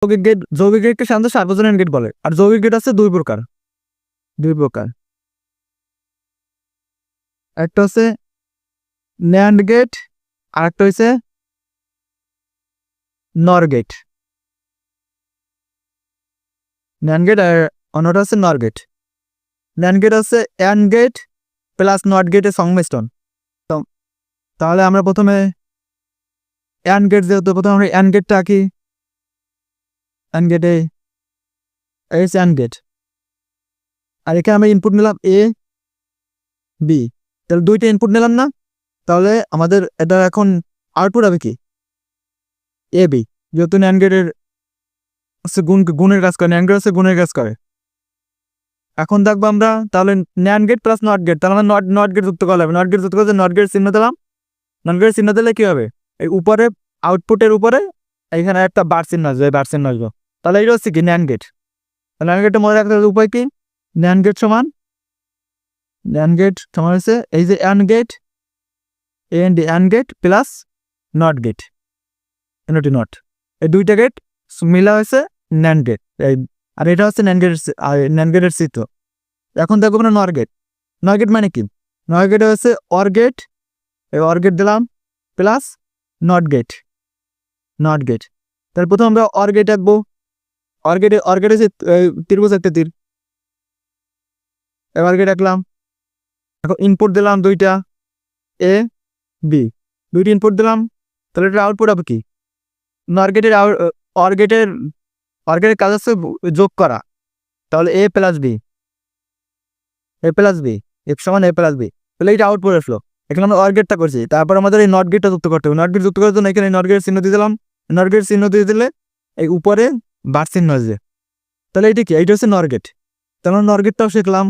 যৌগিক গেটকে সাধারণত সার্বজনীন গেট বলে। আর যৌগিক গেট আছে দুই প্রকার। একটা হচ্ছে ন্যান্ড গেট, আর একটা হচ্ছে নর গেট। ন্যান্ড গেট আর অন্যটা হচ্ছে নর গেট। ন্যান্ড গেট হচ্ছে অ্যান্ড গেট প্লাস নট গেটের সংমিশ্রণ। তাহলে আমরা প্রথমে অ্যান্ড গেট, যেহেতু প্রথমে আমরা অ্যান্ড গেটটা আঁকি। অ্যান্ড গেটে এই অ্যান্ড গেট, আর এখানে আমরা ইনপুট নিলাম এ বি, তাহলে দুইটা ইনপুট নিলাম না, তাহলে আমাদের এটা এখন আউটপুট হবে কি এ বি, যেহেতু ন্যান্ড গেটের হচ্ছে গুণের কাজ করে, ন্যান্ড গেট হচ্ছে গুণের কাজ করে। এখন দেখবো আমরা তাহলে NAND gate plus not gate, তাহলে আমরা নট গেট যুক্ত করা হবে। নট গেট যুক্ত করতে নট গেট চিহ্ন দিলাম। নট গেট চিহ্ন দিলে কি হবে, এই উপরে আউটপুটের উপরে এখানে একটা বার চিহ্ন আসবে, বার চিহ্ন আসবে। তাহলে এটা হচ্ছে কি ন্যান্ড গেট। ন্যান্ড গেটটা মনে রাখতে উপায় কি, ন্যান্ড গেট সমান হচ্ছে এই যে and gate, and gate plus not gate, not, এই দুইটা গেট মিলা হয়েছে ন্যান্ড গেট। আর এটা হচ্ছে ন্যান্ড গেটের চিত্র। এখন দেখবো না নর গেট। নর গেট মানে কি, নর গেট হচ্ছে অর গেট, এই অর গেট দিলাম প্লাস নট গেট। তাহলে প্রথম আমরা অর গেট আঁকবো। অর গেটে হচ্ছে ত্রিভুজ একটা তীর, অর গেট আঁকলাম। এখন ইনপুট দিলাম দুইটা এ বি, দুইটি ইনপুট দিলাম, তাহলে এটা আউটপুট হবে কি, নর গেটের অর গেটের কাজ হচ্ছে যোগ করা। তাহলে এ প্লাস বি এক্স সমান এ প্লাস বি, তাহলে এটা আউটপুট আসলো। এখানে আমরা অর গেটটা করছি, তারপর আমাদের এই নট গেটটা যুক্ত করতে হবে। নট গেট যুক্ত করার জন্য এখানে নট গেট চিহ্ন দিয়ে দিলাম। নট গেট চিহ্ন দিয়ে দিলে এই উপরে বার চিহ্ন আসবে, তাহলে এটা কি, এইটা হচ্ছে নর গেট। তাহলে নর গেটটাও শিখলাম।